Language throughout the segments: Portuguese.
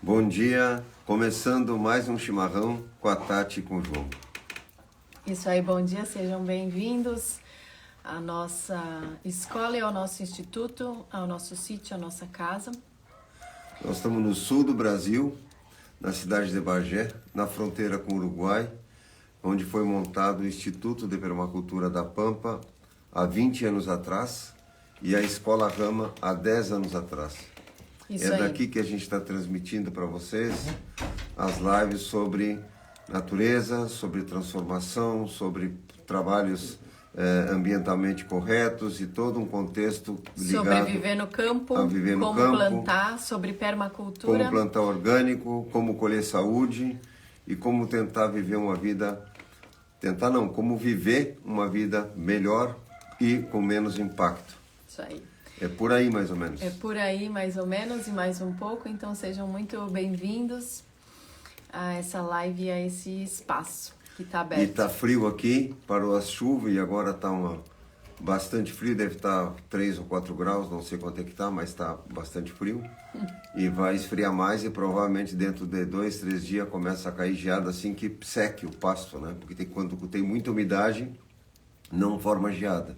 Bom dia, começando mais um chimarrão com a Tati e com o João. Isso aí, bom dia, sejam bem-vindos à nossa escola e ao nosso instituto, ao nosso sítio, à nossa casa. Nós estamos no sul do Brasil, na cidade de Bagé, na fronteira com o Uruguai, onde foi montado o Instituto de Permacultura da Pampa há 20 anos atrás e a Escola Rama há 10 anos atrás. Isso É aí. daqui que a gente está transmitindo para vocês as lives sobre natureza, sobre transformação, sobre trabalhos ambientalmente corretos e todo um contexto ligado Sobre viver no campo, a viver no como campo, plantar, sobre permacultura. como plantar orgânico, como colher saúde e como tentar viver uma vida, como viver uma vida melhor e com menos impacto. Isso aí. É por aí mais ou menos. É por aí mais ou menos e mais um pouco, então sejam muito bem-vindos a essa live e a esse espaço que está aberto. E tá frio aqui, parou as chuvas e agora tá bastante frio, deve estar 3 ou 4 graus, não sei quanto é que tá, mas tá bastante frio. E vai esfriar mais e provavelmente dentro de 2, 3 dias começa a cair geada assim que seque o pasto, né? Porque quando tem muita umidade, não forma geada.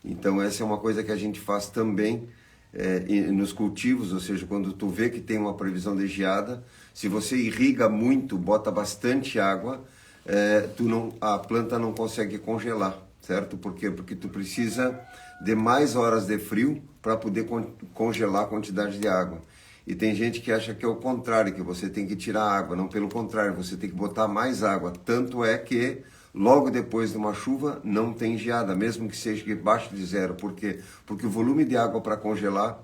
Então essa é uma coisa que a gente faz também nos cultivos, ou seja, quando tu vê que tem uma previsão de geada, se você irriga muito, bota bastante água, a planta não consegue congelar, certo? Por quê? Porque tu precisa de mais horas de frio para poder congelar a quantidade de água. E tem gente que acha que é o contrário, que você tem que tirar água. Não, pelo contrário, você tem que botar mais água. Tanto é que logo depois de uma chuva não tem geada, mesmo que seja abaixo de zero. Por quê? Porque o volume de água para congelar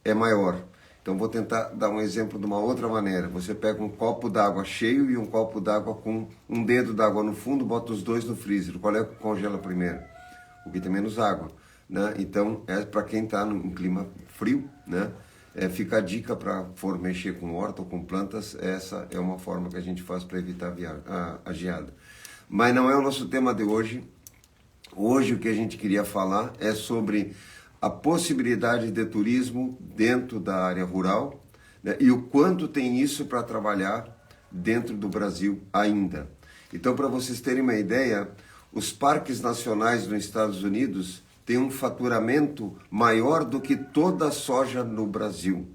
é maior. Então vou tentar dar um exemplo de uma outra maneira. Você pega um copo d'água cheio e um copo d'água com um dedo d'água no fundo, bota os dois no freezer. Qual é que congela primeiro? O que tem menos água, né? Então é para quem está num clima frio, né? Fica a dica para for mexer com horta ou com plantas, essa é uma forma que a gente faz para evitar a geada. Mas não é o nosso tema de hoje. Hoje o que a gente queria falar é sobre a possibilidade de turismo dentro da área rural, né, e o quanto tem isso para trabalhar dentro do Brasil ainda. Então, para vocês terem uma ideia, os parques nacionais nos Estados Unidos têm um faturamento maior do que toda a soja no Brasil.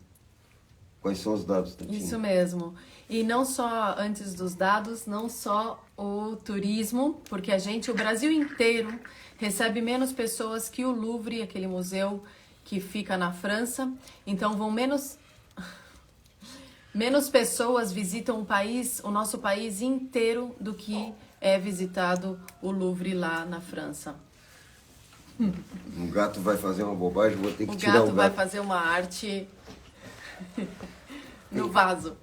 Quais são os dados, Tatinha? Isso mesmo. E não só, antes dos dados, não só o turismo, porque o Brasil inteiro recebe menos pessoas que o Louvre, aquele museu que fica na França. Então menos pessoas visitam o nosso país inteiro do que é visitado o Louvre lá na França. Um gato vai fazer uma bobagem, vou ter que tirar o O gato vai gato. fazer uma arte no vaso.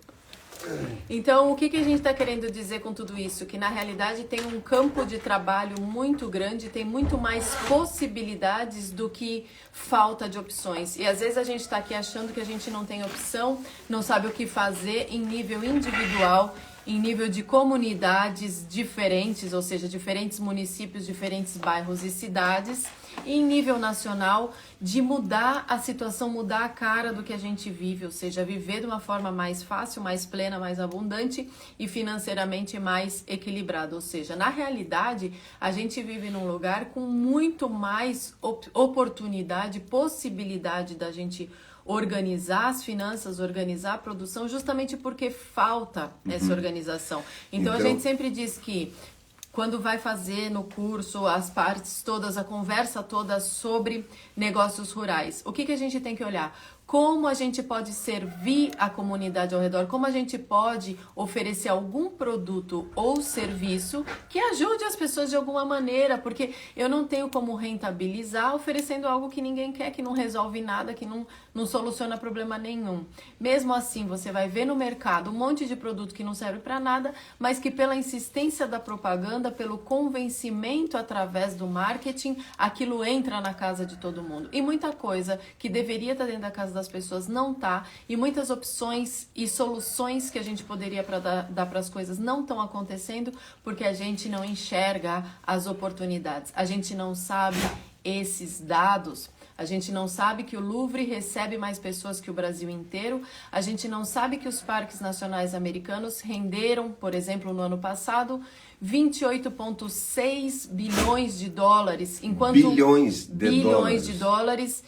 Então, o que a gente está querendo dizer com tudo isso? Que na realidade tem um campo de trabalho muito grande, tem muito mais possibilidades do que falta de opções. E às vezes a gente está aqui achando que a gente não tem opção, não sabe o que fazer em nível individual, em nível de comunidades diferentes, ou seja, diferentes municípios, diferentes bairros e cidades, e em nível nacional, de mudar a situação, mudar a cara do que a gente vive, ou seja, viver de uma forma mais fácil, mais plena, mais abundante e financeiramente mais equilibrada. Ou seja, na realidade, a gente vive num lugar com muito mais oportunidade, possibilidade da gente organizar as finanças, organizar a produção, justamente porque falta essa organização. Então a gente sempre diz que quando vai fazer no curso as partes todas, a conversa toda sobre negócios rurais, o que a gente tem que olhar? Como a gente pode servir a comunidade ao redor, como a gente pode oferecer algum produto ou serviço que ajude as pessoas de alguma maneira, porque eu não tenho como rentabilizar oferecendo algo que ninguém quer, que não resolve nada, que não soluciona problema nenhum. Mesmo assim, você vai ver no mercado um monte de produto que não serve para nada, mas que pela insistência da propaganda, pelo convencimento através do marketing, aquilo entra na casa de todo mundo. E muita coisa que deveria estar dentro da casa das pessoas não tá, e muitas opções e soluções que a gente poderia dar para as coisas não estão acontecendo porque a gente não enxerga as oportunidades, a gente não sabe esses dados. A gente não sabe que o Louvre recebe mais pessoas que o Brasil inteiro. A gente não sabe que os parques nacionais americanos renderam, por exemplo, no ano passado, 28,6 bilhões de dólares. Bilhões de dólares.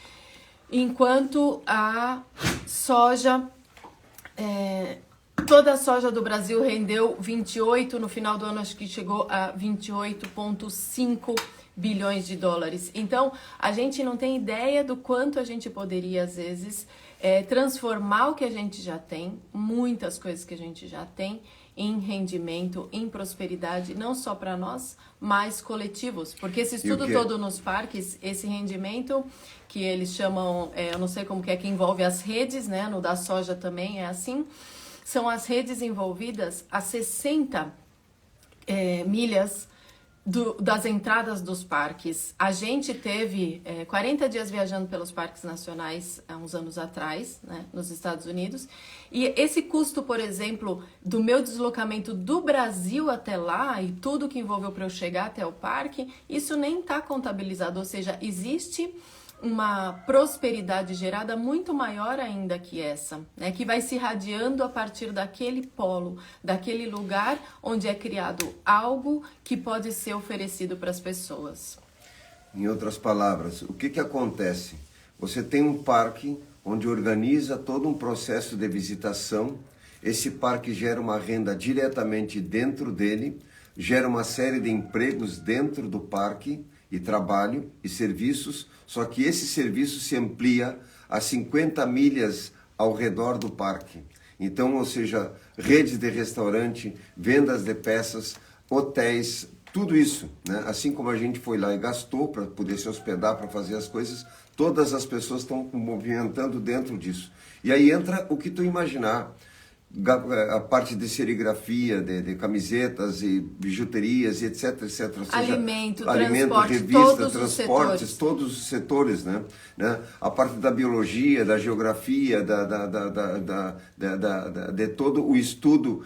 Enquanto a soja... toda a soja do Brasil rendeu 28, no final do ano acho que chegou a 28,5 bilhões de dólares. Então, a gente não tem ideia do quanto a gente poderia, às vezes, transformar o que a gente já tem, muitas coisas que a gente já tem, em rendimento, em prosperidade, não só para nós, mas coletivos. Porque esse estudo todo nos parques, esse rendimento que eles chamam, eu não sei como que envolve as redes, né? No da soja também é assim. São as redes envolvidas a 60 milhas das entradas dos parques. A gente teve 40 dias viajando pelos parques nacionais há uns anos atrás, né, nos Estados Unidos. E esse custo, por exemplo, do meu deslocamento do Brasil até lá e tudo que envolveu para eu chegar até o parque, isso nem está contabilizado. Ou seja, existe uma prosperidade gerada muito maior ainda que essa, né? Que vai se irradiando a partir daquele polo, daquele lugar onde é criado algo que pode ser oferecido para as pessoas. Em outras palavras, o que acontece? Você tem um parque onde organiza todo um processo de visitação, esse parque gera uma renda diretamente dentro dele, gera uma série de empregos dentro do parque, e trabalho e serviços, só que esse serviço se amplia a 50 milhas ao redor do parque. Então, ou seja, redes de restaurante, vendas de peças, hotéis, tudo isso, né? Assim como a gente foi lá e gastou para poder se hospedar, para fazer as coisas, todas as pessoas estão movimentando dentro disso. E aí entra o que tu imaginar. A parte de serigrafia, de camisetas e bijuterias, e etc, etc. Ou seja, alimento, transporte, revista, transportes, todos os setores, né? A parte da biologia, da geografia, de todo o estudo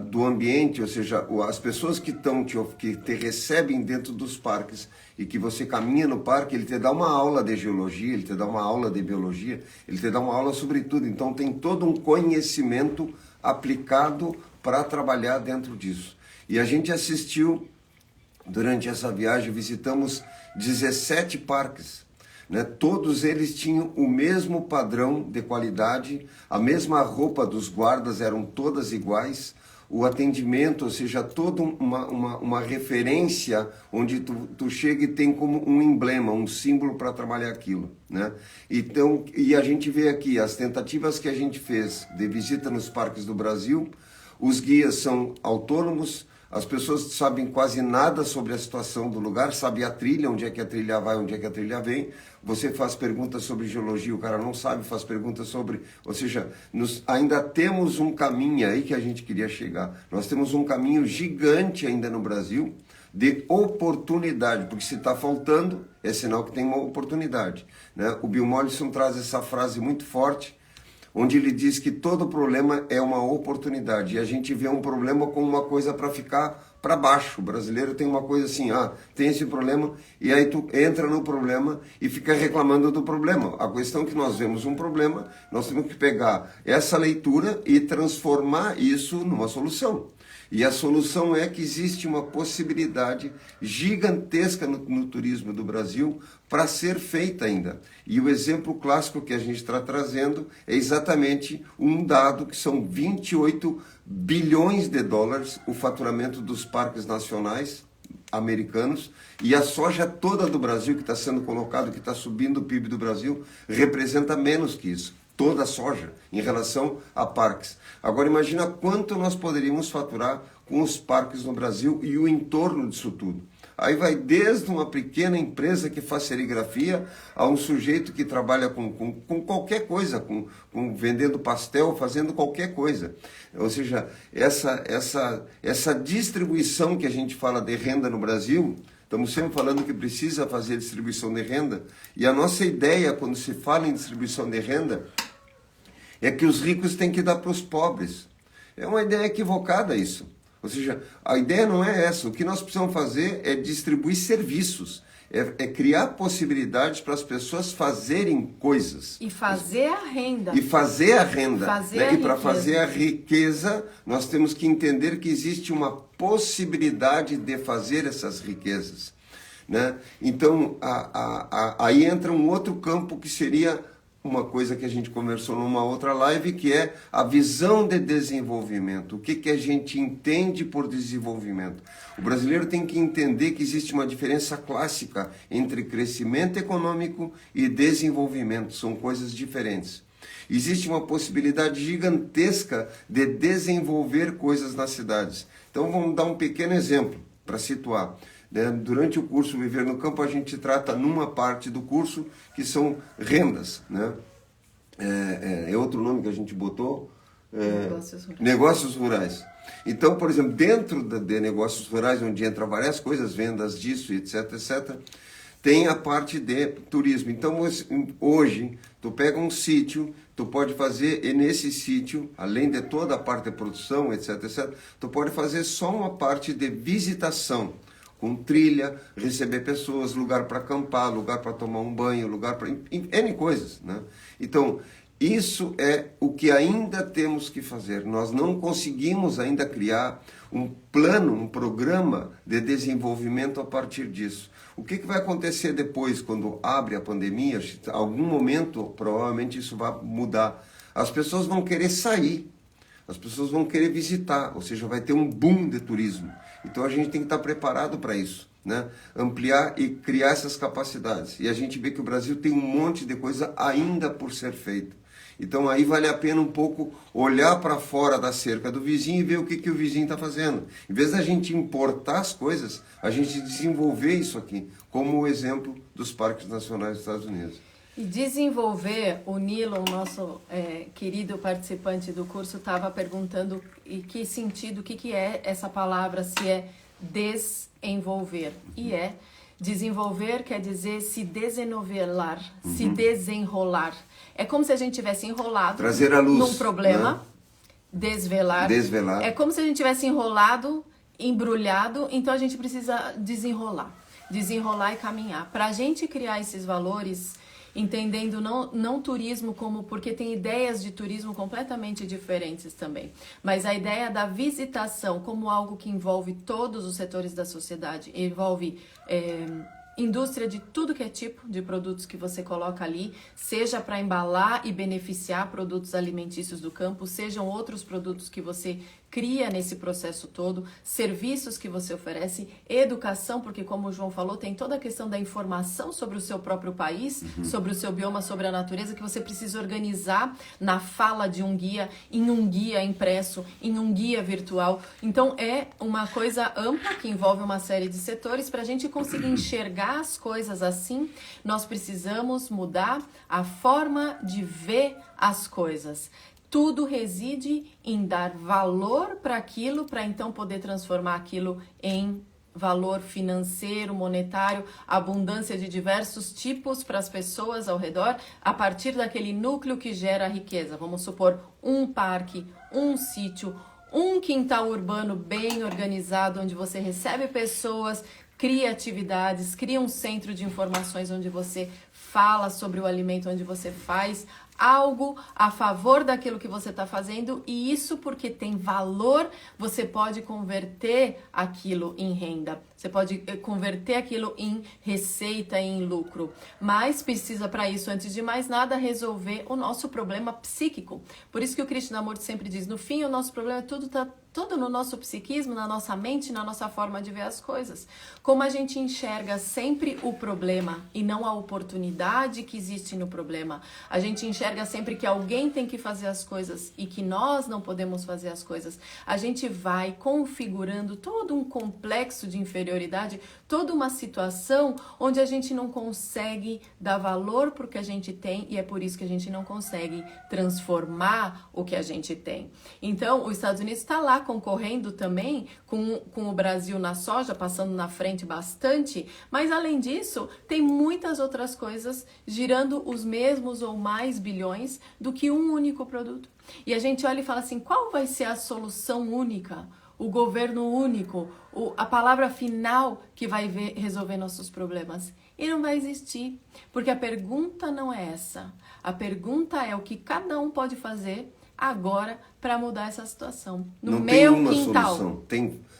do ambiente, ou seja, as pessoas que te recebem dentro dos parques e que você caminha no parque, ele te dá uma aula de geologia, ele te dá uma aula de biologia, ele te dá uma aula sobre tudo. Então tem todo um conhecimento aplicado para trabalhar dentro disso. E a gente assistiu, durante essa viagem, visitamos 17 parques, né? Todos eles tinham o mesmo padrão de qualidade, a mesma roupa dos guardas eram todas iguais, o atendimento, ou seja, toda uma referência onde tu chega e tem como um emblema, um símbolo para trabalhar aquilo, né? Então, e a gente vê aqui as tentativas que a gente fez de visita nos parques do Brasil, os guias são autônomos, as pessoas sabem quase nada sobre a situação do lugar, sabe a trilha, onde é que a trilha vai, onde é que a trilha vem. Você faz perguntas sobre geologia, o cara não sabe, faz perguntas sobre... Ou seja, ainda temos um caminho aí que a gente queria chegar. Nós temos um caminho gigante ainda no Brasil de oportunidade, porque se está faltando, é sinal que tem uma oportunidade, né? O Bill Mollison traz essa frase muito forte, onde ele diz que todo problema é uma oportunidade. E a gente vê um problema como uma coisa para ficar para baixo. O brasileiro tem uma coisa assim, tem esse problema, e aí tu entra no problema e fica reclamando do problema. A questão é que nós vemos um problema, nós temos que pegar essa leitura e transformar isso numa solução. E a solução é que existe uma possibilidade gigantesca no turismo do Brasil para ser feita ainda. E o exemplo clássico que a gente está trazendo é exatamente um dado que são 28 bilhões de dólares o faturamento dos parques nacionais americanos, e a soja toda do Brasil que está sendo colocado, que está subindo o PIB do Brasil, representa menos que isso. Toda a soja em relação a parques. Agora imagina quanto nós poderíamos faturar com os parques no Brasil e o entorno disso tudo. Aí vai desde uma pequena empresa que faz serigrafia a um sujeito que trabalha com qualquer coisa, vendendo pastel, fazendo qualquer coisa. Ou seja, essa distribuição que a gente fala de renda no Brasil, estamos sempre falando que precisa fazer distribuição de renda, e a nossa ideia quando se fala em distribuição de renda é que os ricos têm que dar para os pobres. É uma ideia equivocada isso. Ou seja, a ideia não é essa. O que nós precisamos fazer é distribuir serviços. É criar possibilidades para as pessoas fazerem coisas. E fazer a renda. E fazer a renda. Fazer E para fazer a riqueza, nós temos que entender que existe uma possibilidade de fazer essas riquezas. Né? Então, aí entra um outro campo que seria uma coisa que a gente conversou numa outra live, que é a visão de desenvolvimento. O que a gente entende por desenvolvimento? O brasileiro tem que entender que existe uma diferença clássica entre crescimento econômico e desenvolvimento. São coisas diferentes. Existe uma possibilidade gigantesca de desenvolver coisas nas cidades. Então vamos dar um pequeno exemplo para situar. Durante o curso Viver no Campo, a gente trata numa parte do curso que são rendas, né? É outro nome que a gente botou, negócios rurais. Então, por exemplo, dentro de negócios rurais, onde entra várias coisas, vendas disso, etc, etc, tem a parte de turismo. Então, hoje, tu pega um sítio, tu pode fazer, e nesse sítio, além de toda a parte de produção, etc, etc, tu pode fazer só uma parte de visitação, com trilha, receber pessoas, lugar para acampar, lugar para tomar um banho, lugar para... N coisas, né? Então, isso é o que ainda temos que fazer. Nós não conseguimos ainda criar um plano, um programa de desenvolvimento a partir disso. O que vai acontecer depois, quando abre a pandemia? Em algum momento, provavelmente isso vai mudar. As pessoas vão querer sair. As pessoas vão querer visitar, ou seja, vai ter um boom de turismo. Então a gente tem que estar preparado para isso, né? Ampliar e criar essas capacidades. E a gente vê que o Brasil tem um monte de coisa ainda por ser feita. Então aí vale a pena um pouco olhar para fora da cerca do vizinho e ver o que o vizinho está fazendo. Em vez da gente importar as coisas, a gente desenvolver isso aqui, como o exemplo dos parques nacionais dos Estados Unidos. E desenvolver, o Nilo, nosso querido participante do curso, estava perguntando em que sentido, o que é essa palavra, se é desenvolver. E desenvolver quer dizer se desenovelar, se desenrolar. É como se a gente tivesse enrolado trazer à luz, num problema, né? Desvelar. Desvelar. É como se a gente tivesse enrolado, embrulhado, então a gente precisa desenrolar e caminhar. Para a gente criar esses valores, entendendo não turismo como, porque tem ideias de turismo completamente diferentes também, mas a ideia da visitação como algo que envolve todos os setores da sociedade, envolve indústria de tudo que é tipo de produtos que você coloca ali, seja para embalar e beneficiar produtos alimentícios do campo, sejam outros produtos que você cria nesse processo todo, serviços que você oferece, educação, porque como o João falou, tem toda a questão da informação sobre o seu próprio país, sobre o seu bioma, sobre a natureza, que você precisa organizar na fala de um guia, em um guia impresso, em um guia virtual. Então é uma coisa ampla que envolve uma série de setores. Para a gente conseguir enxergar as coisas assim, nós precisamos mudar a forma de ver as coisas. Tudo reside em dar valor para aquilo, para então poder transformar aquilo em valor financeiro, monetário, abundância de diversos tipos para as pessoas ao redor, a partir daquele núcleo que gera riqueza. Vamos supor um parque, um sítio, um quintal urbano bem organizado, onde você recebe pessoas, cria atividades, cria um centro de informações onde você fala sobre o alimento, onde você faz algo a favor daquilo que você está fazendo, e isso porque tem valor, você pode converter aquilo em renda, você pode converter aquilo em receita, em lucro, mas precisa para isso, antes de mais nada, resolver o nosso problema psíquico. Por isso que o Krishnamurti sempre diz, no fim o nosso problema está todo no nosso psiquismo, na nossa mente, na nossa forma de ver as coisas. Como a gente enxerga sempre o problema e não a oportunidade que existe no problema. A gente enxerga sempre que alguém tem que fazer as coisas e que nós não podemos fazer as coisas. A gente vai configurando todo um complexo de inferioridade, toda uma situação onde a gente não consegue dar valor para o que a gente tem, e é por isso que a gente não consegue transformar o que a gente tem. Então, os Estados Unidos está lá concorrendo também com o Brasil na soja, passando na frente bastante, mas além disso, tem muitas outras coisas girando os mesmos ou mais bilhões do que um único produto. E a gente olha e fala assim, qual vai ser a solução única? o governo único, a palavra final que vai resolver nossos problemas. E não vai existir, porque a pergunta não é essa. A pergunta é o que cada um pode fazer agora para mudar essa situação. No meu quintal.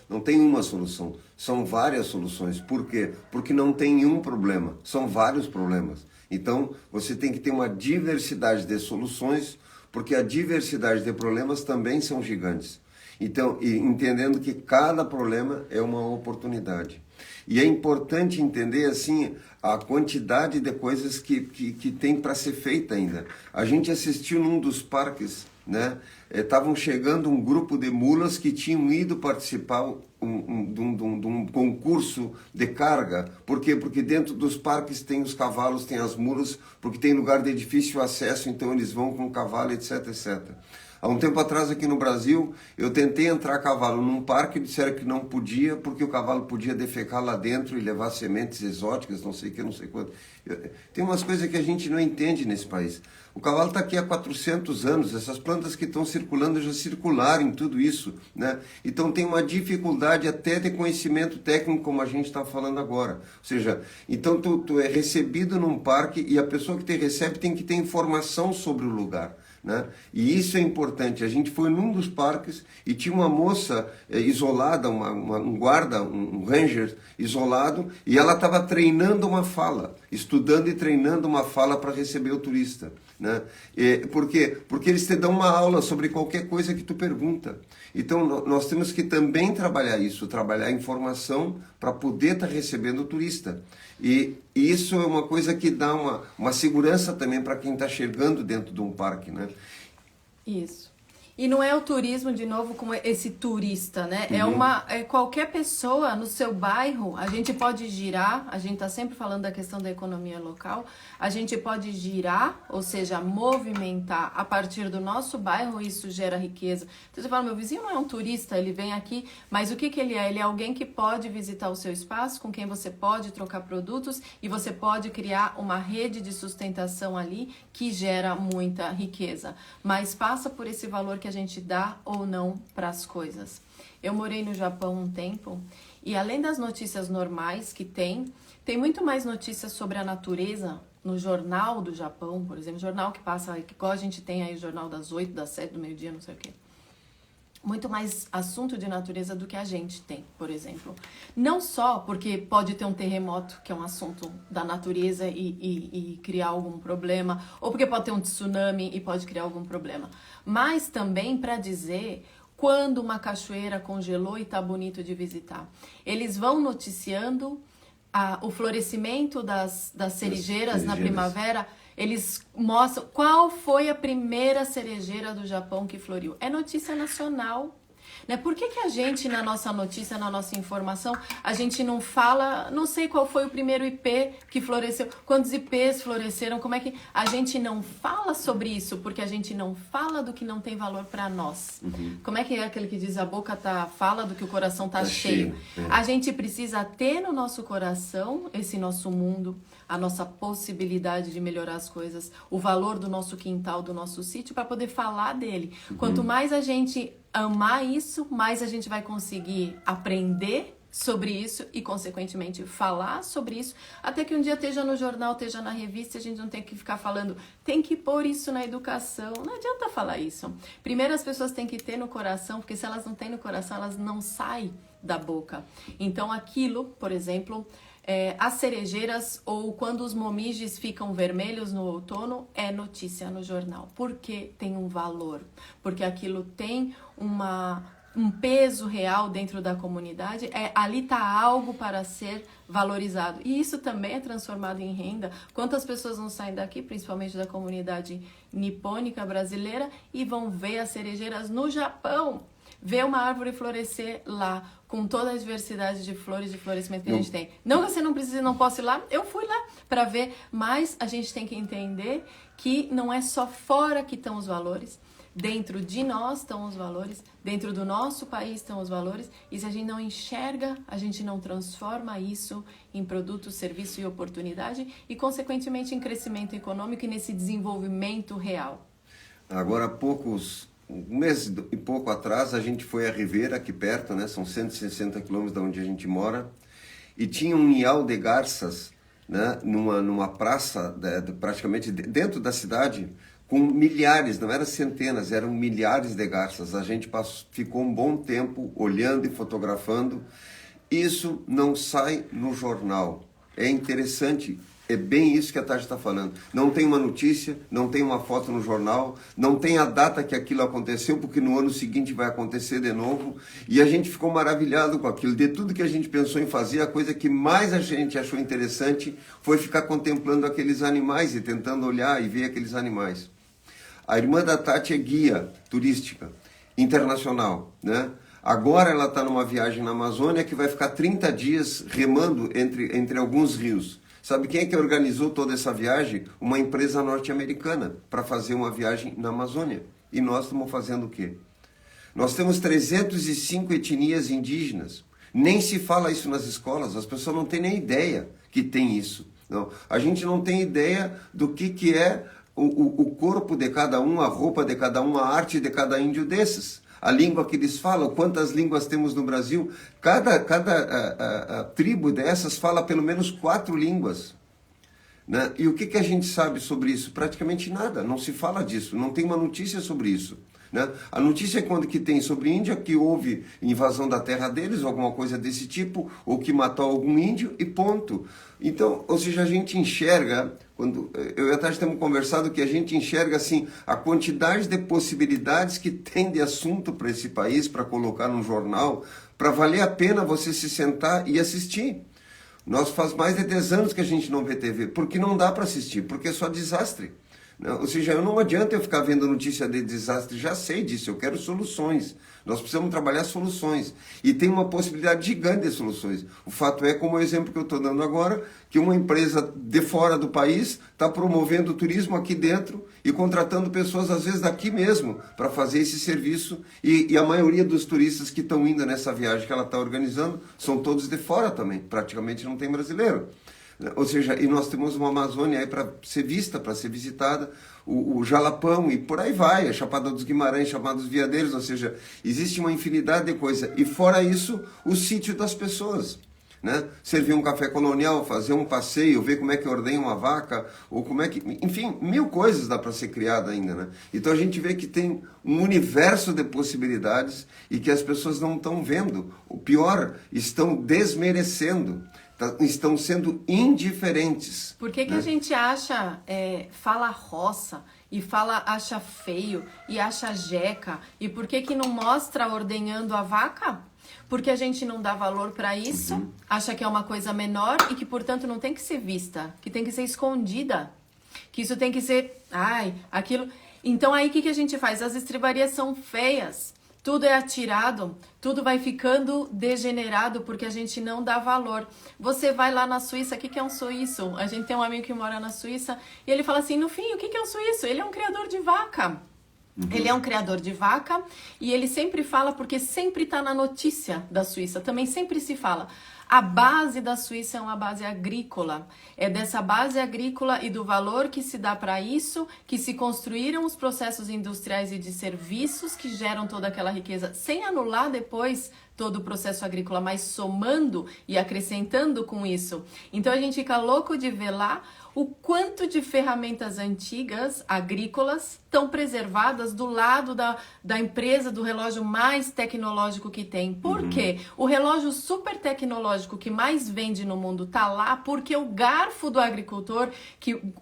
Não tem uma solução, são várias soluções. Por quê? Porque não tem um problema, são vários problemas. Então, você tem que ter uma diversidade de soluções, porque a diversidade de problemas também são gigantes. Então, entendendo que cada problema é uma oportunidade. E é importante entender, assim, a quantidade de coisas que tem para ser feita ainda. A gente assistiu num dos parques, né? Estavam chegando um grupo de mulas que tinham ido participar de um concurso de carga. Por quê? Porque dentro dos parques tem os cavalos, tem as mulas, porque tem lugar de difícil acesso, então eles vão com o cavalo, etc, etc. Há um tempo atrás aqui no Brasil, eu tentei entrar a cavalo num parque e disseram que não podia, porque o cavalo podia defecar lá dentro e levar sementes exóticas, não sei o que, não sei quanto. Tem umas coisas que a gente não entende nesse país. O cavalo está aqui há 400 anos, essas plantas que estão circulando já circularam em tudo isso, né? Então tem uma dificuldade até de conhecimento técnico, como a gente está falando agora. Ou seja, então tu é recebido num parque e a pessoa que te recebe tem que ter informação sobre o lugar. Né? E isso é importante. A gente foi num dos parques e tinha uma moça isolada, um guarda, um ranger isolado, e ela estava treinando uma fala, estudando e treinando uma fala para receber o turista. Né? Por quê? Porque eles te dão uma aula sobre qualquer coisa que tu pergunta. Então nós temos que também trabalhar isso, trabalhar a informação para poder estar recebendo o turista. E isso é uma coisa que dá uma segurança também para quem está chegando dentro de um parque, né? Isso. E não é o turismo, de novo, como esse turista, né? É qualquer pessoa no seu bairro, a gente pode girar, a gente está sempre falando da questão da economia local, a gente pode girar, ou seja, movimentar a partir do nosso bairro, isso gera riqueza. Então você fala, meu vizinho não é um turista, ele vem aqui, mas o que ele é? Ele é alguém que pode visitar o seu espaço, com quem você pode trocar produtos e você pode criar uma rede de sustentação ali que gera muita riqueza. Mas passa por esse valor que a gente dá ou não para as coisas. Eu morei no Japão um tempo e além das notícias normais que tem muito mais notícias sobre a natureza no jornal do Japão, por exemplo, jornal que passa, igual a gente tem aí o jornal das 8, das 7 do meio-dia, não sei o quê. Muito mais assunto de natureza do que a gente tem, por exemplo. Não só porque pode ter um terremoto, que é um assunto da natureza e criar algum problema, ou porque pode ter um tsunami e pode criar algum problema, mas também para dizer quando uma cachoeira congelou e está bonito de visitar. Eles vão noticiando o florescimento das cerejeiras na primavera. Eles mostram qual foi a primeira cerejeira do Japão que floriu. É notícia nacional. Né? Por que a gente, na nossa notícia, na nossa informação, a gente não fala, não sei qual foi o primeiro IP que floresceu, quantos IPs floresceram, como é que a gente não fala sobre isso, porque a gente não fala do que não tem valor para nós. Como é que é aquele que diz a boca fala do que o coração tá cheio? A gente precisa ter no nosso coração esse nosso mundo, a nossa possibilidade de melhorar as coisas, o valor do nosso quintal, do nosso sítio, para poder falar dele. Quanto mais a gente amar isso, mais a gente vai conseguir aprender sobre isso e, consequentemente, falar sobre isso, até que um dia esteja no jornal, esteja na revista, e a gente não tem que ficar falando, tem que pôr isso na educação. Não adianta falar isso. Primeiro as pessoas têm que ter no coração, porque se elas não têm no coração, elas não saem da boca. Então aquilo, por exemplo, as cerejeiras ou quando os momijes ficam vermelhos no outono é notícia no jornal, porque tem um valor, porque aquilo tem um peso real dentro da comunidade, ali está algo para ser valorizado. E isso também é transformado em renda. Quantas pessoas não saem daqui, principalmente da comunidade nipônica brasileira, e vão ver as cerejeiras no Japão, ver uma árvore florescer lá, com toda a diversidade de flores de florescimento que a gente tem. Não que você não precise, não possa ir lá, eu fui lá para ver, mas a gente tem que entender que não é só fora que estão os valores, dentro de nós estão os valores, dentro do nosso país estão os valores, e se a gente não enxerga, a gente não transforma isso em produto, serviço e oportunidade, e consequentemente em crescimento econômico e nesse desenvolvimento real. Agora há poucos um mês e pouco atrás, a gente foi a Ribeira, aqui perto, né? São 160 quilômetros de onde a gente mora, e tinha um ninhal de garças, né? Numa praça, praticamente dentro da cidade, com milhares, não eram centenas, eram milhares de garças. A gente ficou um bom tempo olhando e fotografando. Isso não sai no jornal. É interessante. É bem isso que a Tati está falando. Não tem uma notícia, não tem uma foto no jornal, não tem a data que aquilo aconteceu, porque no ano seguinte vai acontecer de novo. E a gente ficou maravilhado com aquilo. De tudo que a gente pensou em fazer, a coisa que mais a gente achou interessante foi ficar contemplando aqueles animais e tentando olhar e ver aqueles animais. A irmã da Tati é guia turística internacional, né? Agora ela está numa viagem na Amazônia que vai ficar 30 dias remando entre alguns rios. Sabe quem é que organizou toda essa viagem? Uma empresa norte-americana para fazer uma viagem na Amazônia. E nós estamos fazendo o quê? Nós temos 305 etnias indígenas. Nem se fala isso nas escolas, as pessoas não têm nem ideia que tem isso. Não. A gente não tem ideia do que é o corpo de cada um, a roupa de cada um, a arte de cada índio desses. A língua que eles falam, quantas línguas temos no Brasil. Cada tribo dessas fala pelo menos 4 línguas. Né? E o que a gente sabe sobre isso? Praticamente nada, não se fala disso, não tem uma notícia sobre isso. Né? A notícia é quando que tem sobre Índia, que houve invasão da terra deles, alguma coisa desse tipo, ou que matou algum índio e ponto. Então, ou seja, a gente enxerga, quando eu e a Tati temos conversado, que a gente enxerga assim, a quantidade de possibilidades que tem de assunto para esse país, para colocar num jornal, para valer a pena você se sentar e assistir. Nós faz mais de 10 anos que a gente não vê TV, porque não dá para assistir, porque é só desastre. Ou seja, não adianta eu ficar vendo notícia de desastre, já sei disso, eu quero soluções. Nós precisamos trabalhar soluções. E tem uma possibilidade gigante de soluções. O fato é, como o exemplo que eu estou dando agora, que uma empresa de fora do país está promovendo o turismo aqui dentro e contratando pessoas, às vezes, daqui mesmo, para fazer esse serviço. E a maioria dos turistas que estão indo nessa viagem que ela está organizando são todos de fora também. Praticamente não tem brasileiro. Ou seja, e nós temos uma Amazônia aí para ser vista, para ser visitada, o Jalapão e por aí vai, a Chapada dos Guimarães, Chapada dos Veadeiros, ou seja, existe uma infinidade de coisas. E fora isso, o sítio das pessoas. Né? Servir um café colonial, fazer um passeio, ver como é que ordenha uma vaca, ou como é que... Enfim, 1000 coisas dá para ser criada ainda, né? Então a gente vê que tem um universo de possibilidades e que as pessoas não estão vendo. O pior, estão desmerecendo. Estão sendo indiferentes. Por que a gente fala roça e acha feio e acha jeca? E por que não mostra ordenhando a vaca? Porque a gente não dá valor para isso, acha que é uma coisa menor e que, portanto, não tem que ser vista, que tem que ser escondida, que isso tem que ser, aquilo. Então aí o que a gente faz? As estribarias são feias. Tudo é atirado, tudo vai ficando degenerado porque a gente não dá valor. Você vai lá na Suíça, o que é um suíço? A gente tem um amigo que mora na Suíça e ele fala assim, no fim, o que é um suíço? Ele é um criador de vaca. Ele é um criador de vaca e ele sempre fala, porque sempre está na notícia da Suíça, também sempre se fala. A base da Suíça é uma base agrícola. É dessa base agrícola e do valor que se dá para isso que se construíram os processos industriais e de serviços que geram toda aquela riqueza, sem anular depois todo o processo agrícola, mas somando e acrescentando com isso. Então a gente fica louco de ver lá o quanto de ferramentas antigas, agrícolas, estão preservadas do lado da empresa, do relógio mais tecnológico que tem. Por quê? O relógio super tecnológico que mais vende no mundo está lá porque o garfo do agricultor,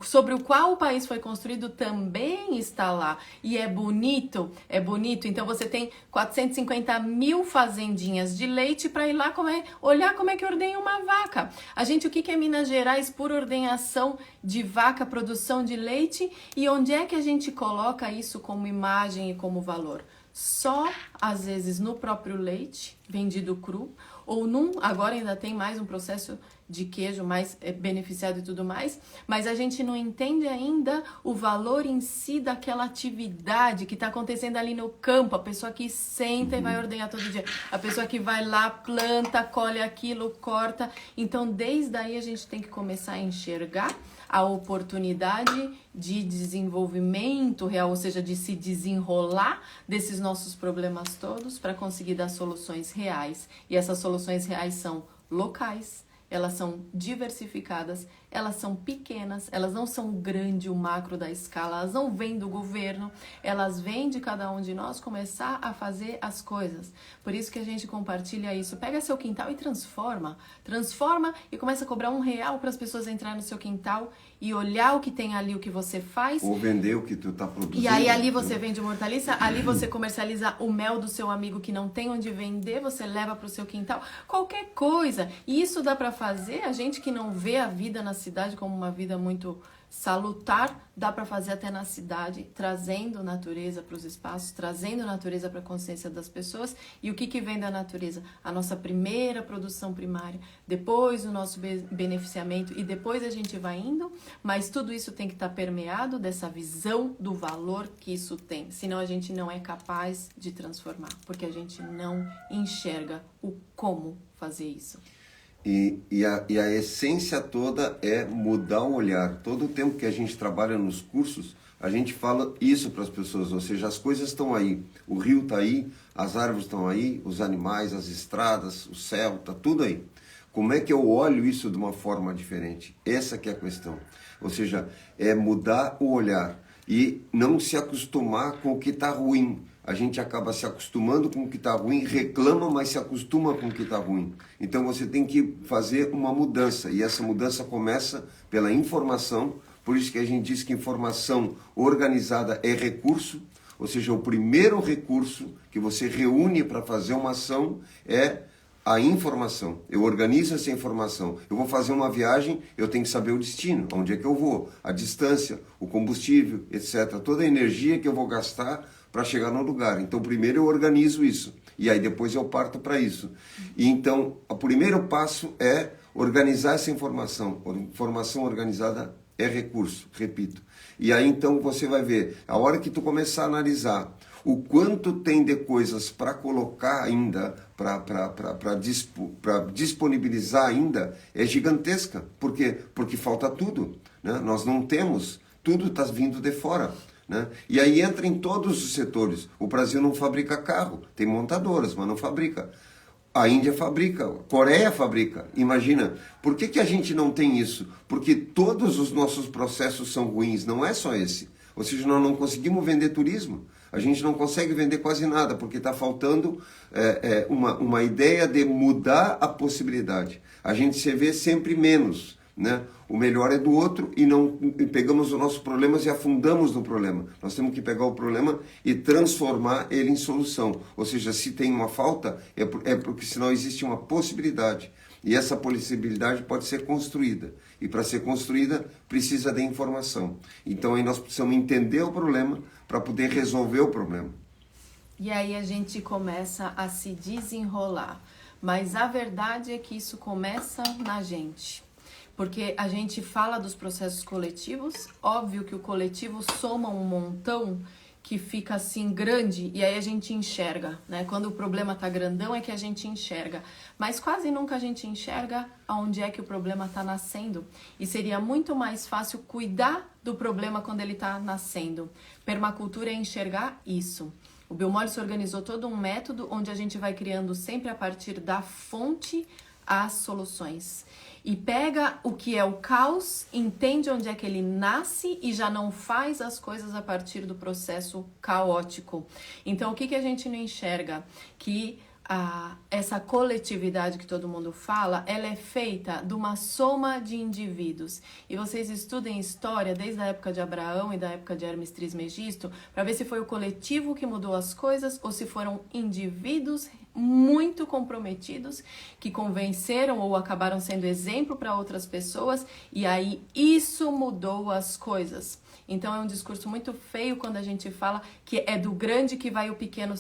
sobre o qual o país foi construído, também está lá. E é bonito, é bonito. Então você tem 450 mil fazendinhas de leite para ir lá olhar como é que ordenha uma vaca. A gente, o que é Minas Gerais por ordenhação de vaca, produção de leite, e onde é que a gente coloca isso como imagem e como valor? Só, às vezes, no próprio leite, vendido cru, ou agora ainda tem mais um processo de queijo mais beneficiado e tudo mais, mas a gente não entende ainda o valor em si daquela atividade que está acontecendo ali no campo, a pessoa que senta e vai ordenhar todo dia, a pessoa que vai lá, planta, colhe aquilo, corta. Então, desde aí a gente tem que começar a enxergar a oportunidade de desenvolvimento real, ou seja, de se desenrolar desses nossos problemas todos para conseguir dar soluções reais. E essas soluções reais são locais, elas são diversificadas, elas são pequenas, elas não são o grande, o macro da escala, elas não vêm do governo, elas vêm de cada um de nós começar a fazer as coisas. Por isso que a gente compartilha isso. Pega seu quintal e transforma e começa a cobrar R$1 para as pessoas entrarem no seu quintal e olhar o que tem ali, o que você faz. Ou vender o que tu tá produzindo. E aí ali você vende uma hortaliça, ali você comercializa o mel do seu amigo que não tem onde vender, você leva para o seu quintal, qualquer coisa. E isso dá para fazer, a gente que não vê a vida na cidade como uma vida muito salutar, dá para fazer até na cidade, trazendo natureza para os espaços, trazendo natureza para a consciência das pessoas. E o que vem da natureza? A nossa primeira produção primária, depois o nosso beneficiamento e depois a gente vai indo, mas tudo isso tem que estar permeado dessa visão do valor que isso tem, senão a gente não é capaz de transformar, porque a gente não enxerga o como fazer isso. E a essência toda é mudar o olhar. Todo o tempo que a gente trabalha nos cursos, a gente fala isso para as pessoas, ou seja, as coisas estão aí, o rio está aí, as árvores estão aí, os animais, as estradas, o céu, está tudo aí. Como é que eu olho isso de uma forma diferente? Essa que é a questão. Ou seja, é mudar o olhar e não se acostumar com o que está ruim. A gente acaba se acostumando com o que está ruim, reclama, mas se acostuma com o que está ruim. Então você tem que fazer uma mudança, e essa mudança começa pela informação. Por isso que a gente diz que informação organizada é recurso, ou seja, o primeiro recurso que você reúne para fazer uma ação é a informação. Eu organizo essa informação. Eu vou fazer uma viagem, eu tenho que saber o destino, onde é que eu vou, a distância, o combustível, etc. Toda a energia que eu vou gastar para chegar no lugar. Então, primeiro eu organizo isso. E aí depois eu parto para isso. E então, o primeiro passo é organizar essa informação. Informação organizada é recurso, repito. E aí então você vai ver, a hora que tu começar a analisar o quanto tem de coisas para colocar ainda, para disponibilizar ainda, é gigantesca. Por quê? Porque falta tudo, né? Nós não temos, tudo está vindo de fora. Né? E aí entra em todos os setores. O Brasil não fabrica carro, tem montadoras, mas não fabrica. A Índia fabrica, a Coreia fabrica. Imagina, por que a gente não tem isso? Porque todos os nossos processos são ruins, não é só esse. Ou seja, nós não conseguimos vender turismo. A gente não consegue vender quase nada, porque está faltando uma ideia de mudar a possibilidade. A gente se vê sempre menos. Né? O melhor é do outro e pegamos os nossos problemas e afundamos no problema. Nós temos que pegar o problema e transformar ele em solução. Ou seja, se tem uma falta, é porque senão existe uma possibilidade. E essa possibilidade pode ser construída. E para ser construída, precisa de informação. Então aí nós precisamos entender o problema para poder resolver o problema. E aí a gente começa a se desenrolar. Mas a verdade é que isso começa na gente. Porque a gente fala dos processos coletivos, óbvio que o coletivo soma um montão que fica assim grande e aí a gente enxerga, né? Quando o problema tá grandão é que a gente enxerga, mas quase nunca a gente enxerga aonde é que o problema tá nascendo. E seria muito mais fácil cuidar do problema quando ele tá nascendo. Permacultura é enxergar isso. O Biomolly organizou todo um método onde a gente vai criando sempre a partir da fonte as soluções. E pega o que é o caos, entende onde é que ele nasce e já não faz as coisas a partir do processo caótico. Então, o que a gente não enxerga? Que essa coletividade que todo mundo fala, ela é feita de uma soma de indivíduos. E vocês estudem história desde a época de Abraão e da época de Hermes Trismegisto, para ver se foi o coletivo que mudou as coisas ou se foram indivíduos muito comprometidos que convenceram ou acabaram sendo exemplo para outras pessoas e aí isso mudou as coisas. Então é um discurso muito feio quando a gente fala que é do grande que vai o pequeno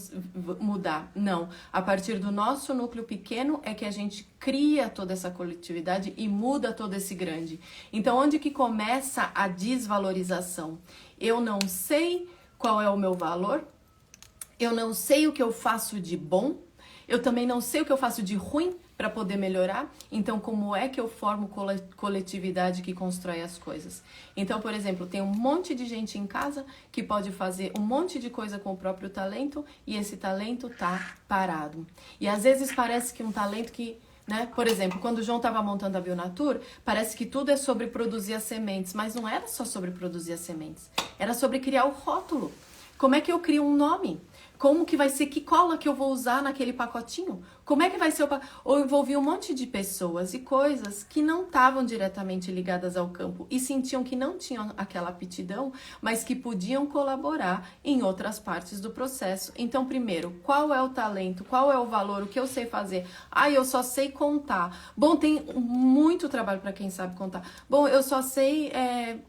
mudar. Não, a partir do nosso núcleo pequeno é que a gente cria toda essa coletividade e muda todo esse grande. Então onde que começa a desvalorização? Eu não sei qual é o meu valor, eu não sei o que eu faço de bom, Eu também não sei o que eu faço de ruim para poder melhorar. Então, como é que eu formo coletividade que constrói as coisas? Então, por exemplo, tem um monte de gente em casa que pode fazer um monte de coisa com o próprio talento e esse talento tá parado. E às vezes parece que um talento que, né? Por exemplo, quando o João estava montando a Bionatur, parece que tudo é sobre produzir as sementes, mas não era só sobre produzir as sementes. Era sobre criar o rótulo. Como é que eu crio um nome? Como que vai ser, que cola que eu vou usar naquele pacotinho? Como é que vai ser o pacotinho? Ou envolvi um monte de pessoas e coisas que não estavam diretamente ligadas ao campo e sentiam que não tinham aquela aptidão, mas que podiam colaborar em outras partes do processo. Então, primeiro, qual é o talento? Qual é o valor? O que eu sei fazer? Ah, eu só sei contar. Bom, tem muito trabalho para quem sabe contar. Bom, eu só sei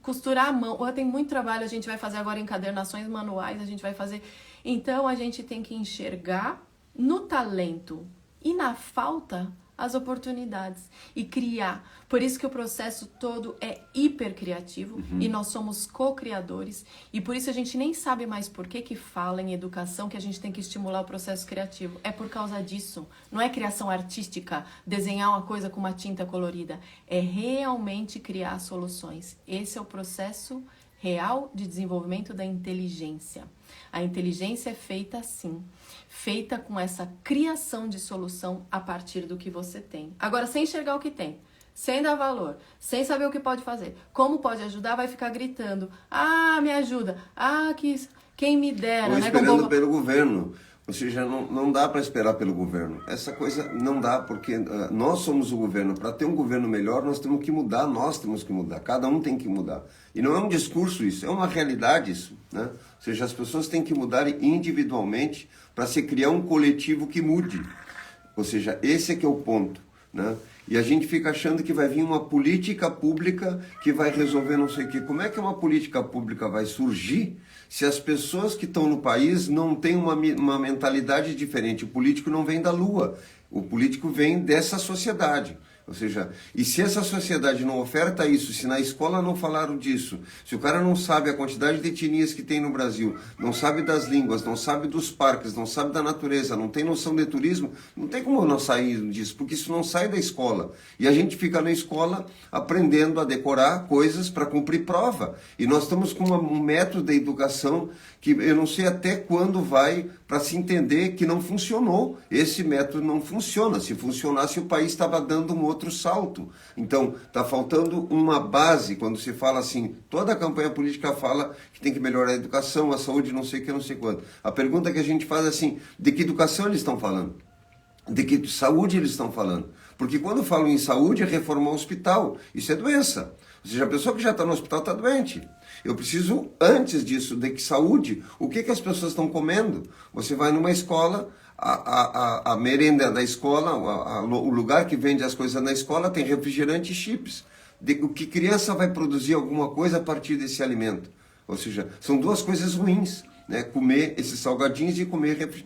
costurar a mão. Tem muito trabalho, a gente vai fazer agora encadernações manuais, a gente vai fazer... Então, a gente tem que enxergar no talento e na falta as oportunidades e criar. Por isso que o processo todo é hiper criativo e nós somos co-criadores e por isso a gente nem sabe mais por que fala em educação que a gente tem que estimular o processo criativo. É por causa disso. Não é criação artística, desenhar uma coisa com uma tinta colorida. É realmente criar soluções. Esse é o processo real de desenvolvimento da inteligência. A inteligência é feita assim, feita com essa criação de solução a partir do que você tem. Agora, sem enxergar o que tem, sem dar valor, sem saber o que pode fazer, como pode ajudar, vai ficar gritando, ah, me ajuda, ah, quem me dera. Ou né? esperando pelo governo. Ou seja, não dá para esperar pelo governo. Essa coisa não dá, porque nós somos o governo. Para ter um governo melhor, nós temos que mudar, cada um tem que mudar. E não é um discurso isso, é uma realidade isso, né? Ou seja, as pessoas têm que mudar individualmente para se criar um coletivo que mude. Ou seja, esse é que é o ponto, né? E a gente fica achando que vai vir uma política pública que vai resolver não sei o quê. Como é que uma política pública vai surgir se as pessoas que estão no país não têm uma mentalidade diferente? O político não vem da lua, o político vem dessa sociedade. Ou seja, e se essa sociedade não oferta isso, se na escola não falaram disso, se o cara não sabe a quantidade de etnias que tem no Brasil, não sabe das línguas, não sabe dos parques, não sabe da natureza, não tem noção de turismo, não tem como nós sair disso, porque isso não sai da escola. E a gente fica na escola aprendendo a decorar coisas para cumprir prova. E nós estamos com um método de educação que eu não sei até quando vai para se entender que não funcionou. Esse método não funciona. Se funcionasse, o país estava dando um outro salto. Então, está faltando uma base. Quando se fala assim, toda a campanha política fala que tem que melhorar a educação, a saúde, não sei o que, não sei quanto. A pergunta que a gente faz é assim, de que educação eles estão falando? De que saúde eles estão falando? Porque quando falam em saúde, é reformar o hospital. Isso é doença. Ou seja, a pessoa que já está no hospital está doente. Eu preciso, antes disso, de que saúde, o que as pessoas estão comendo? Você vai numa escola, a merenda da escola, o lugar que vende as coisas na escola tem refrigerante e chips. O que criança vai produzir alguma coisa a partir desse alimento? Ou seja, são duas coisas ruins. Né, comer esses salgadinhos e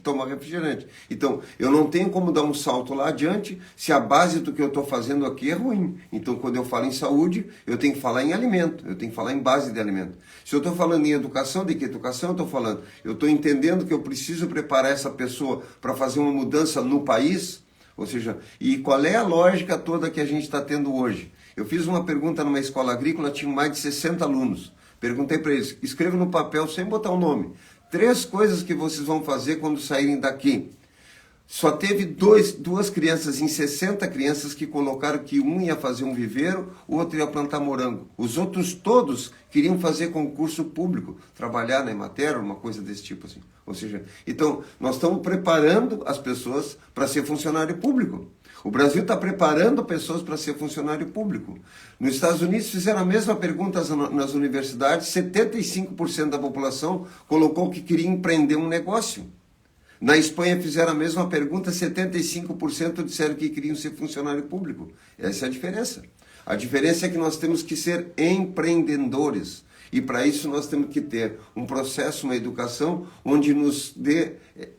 tomar refrigerante. Então, eu não tenho como dar um salto lá adiante se a base do que eu estou fazendo aqui é ruim. Então, quando eu falo em saúde, eu tenho que falar em alimento, eu tenho que falar em base de alimento. Se eu estou falando em educação, de que educação eu estou falando? Eu estou entendendo que eu preciso preparar essa pessoa para fazer uma mudança no país, ou seja, e qual é a lógica toda que a gente está tendo hoje? Eu fiz uma pergunta numa escola agrícola, tinha mais de 60 alunos. Perguntei para eles, escreva no papel sem botar o nome. 3 coisas que vocês vão fazer quando saírem daqui. Só teve duas crianças em 60 crianças que colocaram que um ia fazer um viveiro, o outro ia plantar morango. Os outros todos queriam fazer concurso público, trabalhar na Emater, uma coisa desse tipo assim. Ou seja, então nós estamos preparando as pessoas para ser funcionário público. O Brasil está preparando pessoas para ser funcionário público. Nos Estados Unidos fizeram a mesma pergunta nas universidades, 75% da população colocou que queria empreender um negócio. Na Espanha fizeram a mesma pergunta, 75% disseram que queriam ser funcionário público. Essa é a diferença. A diferença é que nós temos que ser empreendedores. E para isso nós temos que ter um processo, uma educação, onde nos dê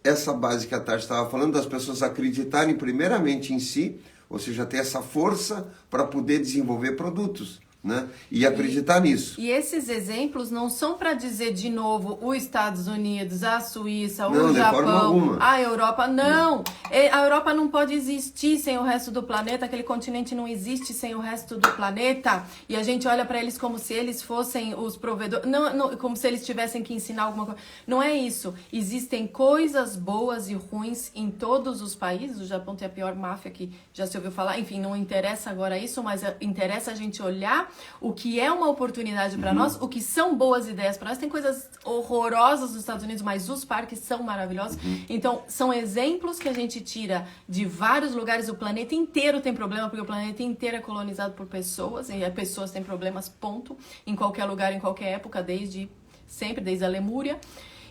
essa base que a Tati estava falando, das pessoas acreditarem primeiramente em si, ou seja, ter essa força para poder desenvolver produtos. né? E acreditar nisso. E esses exemplos não são para dizer de novo os Estados Unidos, a Suíça, não, o de forma Japão, alguma. a Europa. Não! A Europa não pode existir sem o resto do planeta, aquele continente não existe sem o resto do planeta. E a gente olha para eles como se eles fossem os provedores, não, como se eles tivessem que ensinar alguma coisa. Não é isso. Existem coisas boas e ruins em todos os países. O Japão tem a pior máfia que já se ouviu falar. Enfim, não interessa agora isso, mas interessa a gente olhar o que é uma oportunidade para nós, o que são boas ideias para nós. Tem coisas horrorosas nos Estados Unidos, mas os parques são maravilhosos. Então, são exemplos que a gente tira de vários lugares. O planeta inteiro tem problema, porque o planeta inteiro é colonizado por pessoas, e as pessoas têm problemas, ponto, em qualquer lugar, em qualquer época, desde sempre, desde a Lemúria.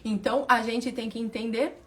Então, a gente tem que entender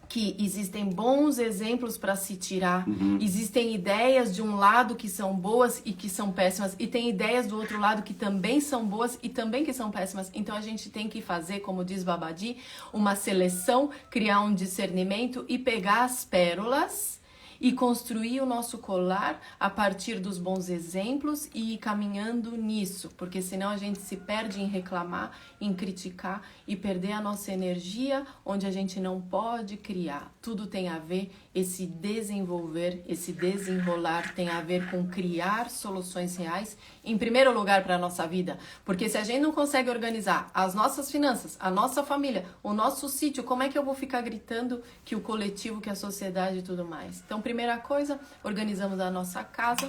que existem bons exemplos para se tirar, existem ideias de um lado que são boas e que são péssimas, e tem ideias do outro lado que também são boas e também que são péssimas. Então a gente tem que fazer, como diz Babadi, uma seleção, criar um discernimento e pegar as pérolas e construir o nosso colar a partir dos bons exemplos e ir caminhando nisso, porque senão a gente se perde em reclamar, em criticar e perder a nossa energia onde a gente não pode criar. Tudo tem a ver, esse desenvolver, esse desenrolar tem a ver com criar soluções reais, em primeiro lugar para a nossa vida, porque se a gente não consegue organizar as nossas finanças, a nossa família, o nosso sítio, como é que eu vou ficar gritando que o coletivo, que a sociedade e tudo mais? Então, primeira coisa, organizamos a nossa casa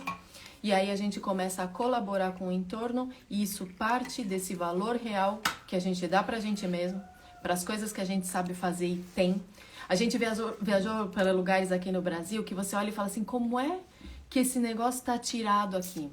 e aí a gente começa a colaborar com o entorno e isso parte desse valor real que a gente dá pra gente mesmo, para as coisas que a gente sabe fazer e tem. A gente viajou para lugares aqui no Brasil que você olha e fala assim, como é que esse negócio tá tirado aqui?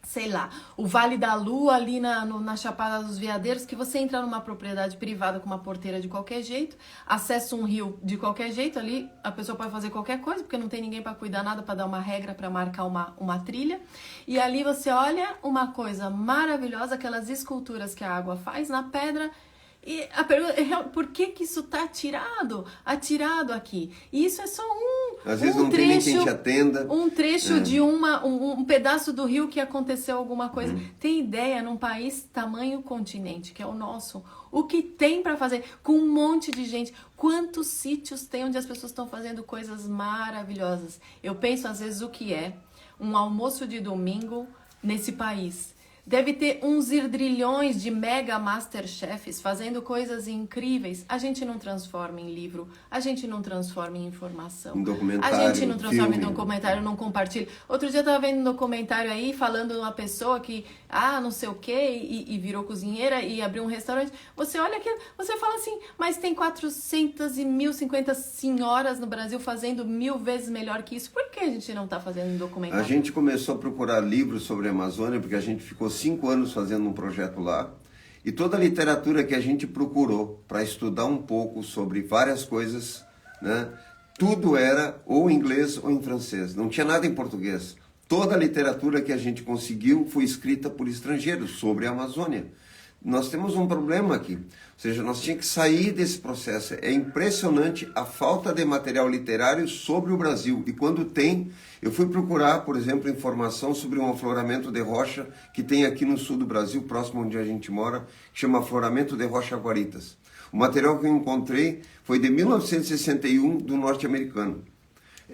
Sei lá, o Vale da Lua ali na Chapada dos Veadeiros, que você entra numa propriedade privada com uma porteira de qualquer jeito, acessa um rio de qualquer jeito, ali a pessoa pode fazer qualquer coisa, porque não tem ninguém para cuidar nada, para dar uma regra, para marcar uma trilha, e ali você olha uma coisa maravilhosa, aquelas esculturas que a água faz na pedra. E a pergunta é, por que isso está atirado aqui? E isso é só às vezes não tem nem quem te atenda. Um trecho de um pedaço do rio que aconteceu alguma coisa. Tem ideia num país tamanho continente, que é o nosso, o que tem para fazer com um monte de gente? Quantos sítios tem onde as pessoas estão fazendo coisas maravilhosas? Eu penso às vezes o que é um almoço de domingo nesse país. Deve ter uns irdrilhões de mega masterchefs fazendo coisas incríveis. A gente não transforma em livro, a gente não transforma em informação. Um documentário, a gente não transforma filme. em documentário, não compartilha. Outro dia eu tava vendo um documentário aí falando de uma pessoa que, não sei o quê, e virou cozinheira e abriu um restaurante. Você olha aquilo, você fala assim, mas tem 400 e 1050 senhoras no Brasil fazendo 1000 vezes melhor que isso. Por que a gente não tá fazendo um documentário? A gente começou a procurar livros sobre a Amazônia, porque a gente ficou 5 anos fazendo um projeto lá, e toda a literatura que a gente procurou para estudar um pouco sobre várias coisas, né, tudo era ou em inglês ou em francês, não tinha nada em português. Toda a literatura que a gente conseguiu foi escrita por estrangeiros sobre a Amazônia. Nós temos um problema aqui, ou seja, nós tínhamos que sair desse processo. É impressionante a falta de material literário sobre o Brasil, e quando tem, eu fui procurar, por exemplo, informação sobre um afloramento de rocha que tem aqui no sul do Brasil, próximo onde a gente mora, que chama Afloramento de Rocha Guaritas. O material que eu encontrei foi de 1961 do norte-americano.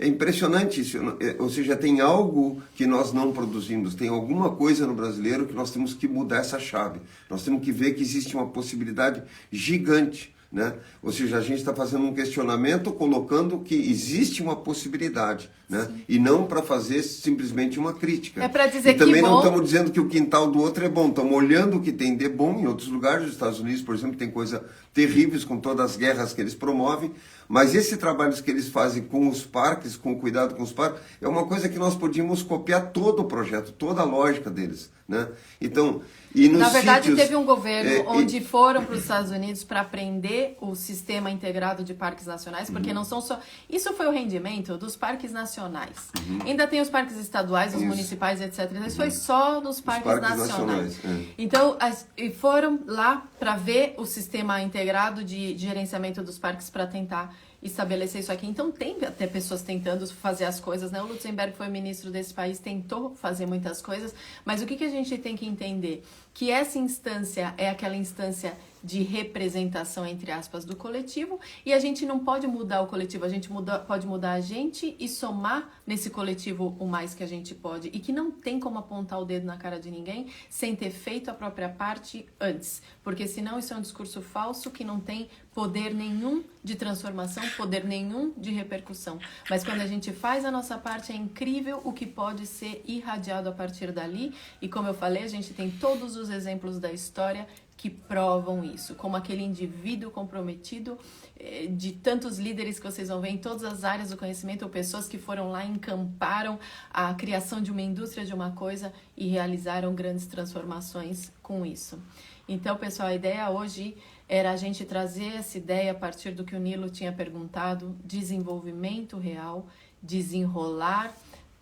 É impressionante isso, ou seja, tem algo que nós não produzimos, tem alguma coisa no brasileiro que nós temos que mudar essa chave. Nós temos que ver que existe uma possibilidade gigante, né? Ou seja, a gente está fazendo um questionamento colocando que existe uma possibilidade, né? E não para fazer simplesmente uma crítica. É para dizer que também bom... não estamos dizendo que o quintal do outro é bom, estamos olhando o que tem de bom em outros lugares. Os Estados Unidos, por exemplo, tem coisas terríveis com todas as guerras que eles promovem, mas esse trabalho que eles fazem com os parques, com o cuidado com os parques, é uma coisa que nós podíamos copiar todo o projeto, toda a lógica deles, né? Então, e nos Na verdade, sítios, teve um governo onde foram para os Estados Unidos para aprender o sistema integrado de parques nacionais, porque não são só... Isso foi o rendimento dos parques nacionais. Ainda tem os parques estaduais, os municipais, etc. Isso foi só dos parques nacionais. Então, e foram lá para ver o sistema integrado de gerenciamento dos parques para tentar estabelecer isso aqui. Então tem até pessoas tentando fazer as coisas, né? O Lutzenberg foi ministro desse país, tentou fazer muitas coisas, mas o que a gente tem que entender? Que essa instância é aquela instância de representação, entre aspas, do coletivo, e a gente não pode mudar o coletivo, a gente pode mudar a gente e somar nesse coletivo o mais que a gente pode, e que não tem como apontar o dedo na cara de ninguém sem ter feito a própria parte antes, porque senão isso é um discurso falso que não tem poder nenhum de transformação, poder nenhum de repercussão. Mas quando a gente faz a nossa parte, é incrível o que pode ser irradiado a partir dali, e como eu falei, a gente tem todos os exemplos da história que provam isso, como aquele indivíduo comprometido, de tantos líderes que vocês vão ver em todas as áreas do conhecimento, ou pessoas que foram lá e encamparam a criação de uma indústria de uma coisa e realizaram grandes transformações com isso. Então, pessoal, a ideia hoje era a gente trazer essa ideia a partir do que o Nilo tinha perguntado, desenvolvimento real, desenrolar,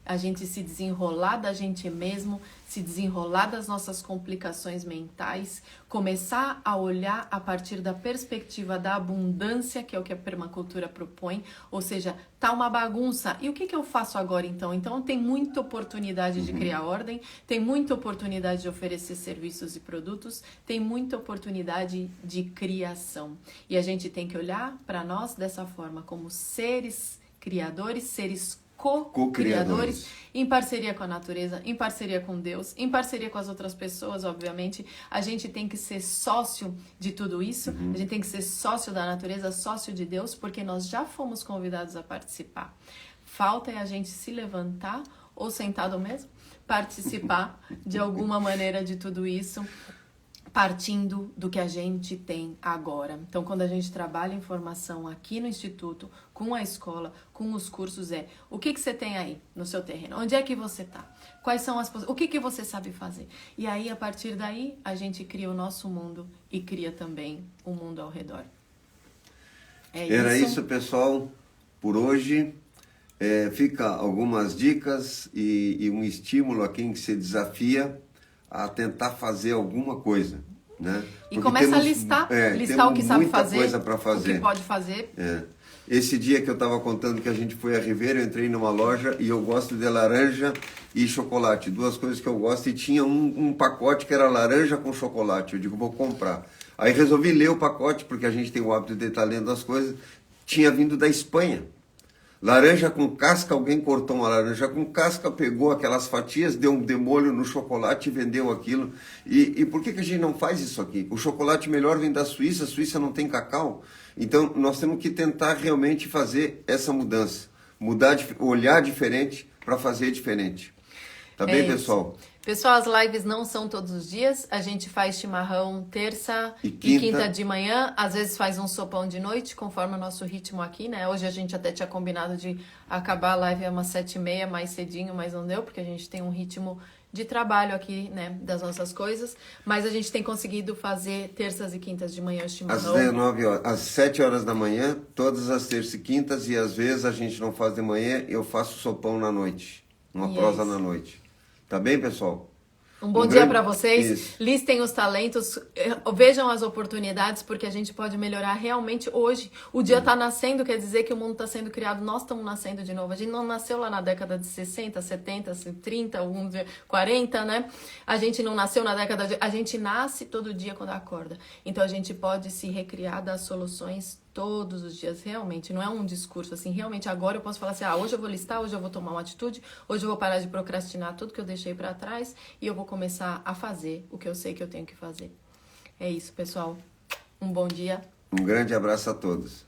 a gente se desenrolar da gente mesmo, se desenrolar das nossas complicações mentais, começar a olhar a partir da perspectiva da abundância, que é o que a permacultura propõe, ou seja, tá uma bagunça, e o que eu faço agora então? Então tem muita oportunidade de criar ordem, tem muita oportunidade de oferecer serviços e produtos, tem muita oportunidade de criação. E a gente tem que olhar para nós dessa forma, como seres criadores, seres co-criadores, em parceria com a natureza, em parceria com Deus, em parceria com as outras pessoas, obviamente. A gente tem que ser sócio de tudo isso, a gente tem que ser sócio da natureza, sócio de Deus, porque nós já fomos convidados a participar. Falta é a gente se levantar, ou sentado mesmo, participar de alguma maneira de tudo isso, partindo do que a gente tem agora. Então, quando a gente trabalha em formação aqui no Instituto, com a escola, com os cursos, o que você tem aí no seu terreno? Onde é que você está? Quais são as o que você sabe fazer? E aí, a partir daí, a gente cria o nosso mundo e cria também o mundo ao redor. Era isso, pessoal, por hoje. Fica algumas dicas e um estímulo a quem se desafia a tentar fazer alguma coisa, né? E começa a listar o que sabe fazer, coisa para fazer, o que pode fazer. Esse dia que eu estava contando que a gente foi a Ribeira, eu entrei numa loja e eu gosto de laranja e chocolate, duas coisas que eu gosto, e tinha um pacote que era laranja com chocolate. Eu digo, vou comprar. Aí resolvi ler o pacote, porque a gente tem o hábito de estar lendo as coisas. Tinha vindo da Espanha. Laranja com casca, alguém cortou uma laranja com casca, pegou aquelas fatias, deu um demolho no chocolate e vendeu aquilo. E por que a gente não faz isso aqui? O chocolate melhor vem da Suíça, a Suíça não tem cacau. Então nós temos que tentar realmente fazer essa mudança. Olhar diferente para fazer diferente. Tá bem, pessoal? Pessoal, as lives não são todos os dias. A gente faz chimarrão terça e quinta de manhã. Às vezes faz um sopão de noite, conforme o nosso ritmo aqui, né? Hoje a gente até tinha combinado de acabar a live às umas 7h30, mais cedinho, mas não deu, porque a gente tem um ritmo de trabalho aqui, né? Das nossas coisas. Mas a gente tem conseguido fazer terças e quintas de manhã o chimarrão. Às 19 horas, às 7 horas da manhã, todas as terças e quintas, e às vezes a gente não faz de manhã, eu faço sopão na noite. Uma prosa na noite. Tá bem, pessoal? Um bom dia para vocês. Listem os talentos, vejam as oportunidades, porque a gente pode melhorar realmente hoje. O dia está nascendo, quer dizer que o mundo está sendo criado, nós estamos nascendo de novo. A gente não nasceu lá na década de 60, 70, 30, 40, né? A gente não nasceu na década de... A gente nasce todo dia quando acorda. Então a gente pode se recriar das soluções todos os dias, realmente, não é um discurso assim, realmente agora eu posso falar assim, hoje eu vou listar, hoje eu vou tomar uma atitude, hoje eu vou parar de procrastinar tudo que eu deixei para trás e eu vou começar a fazer o que eu sei que eu tenho que fazer. É isso, pessoal. Um bom dia. Um grande abraço a todos.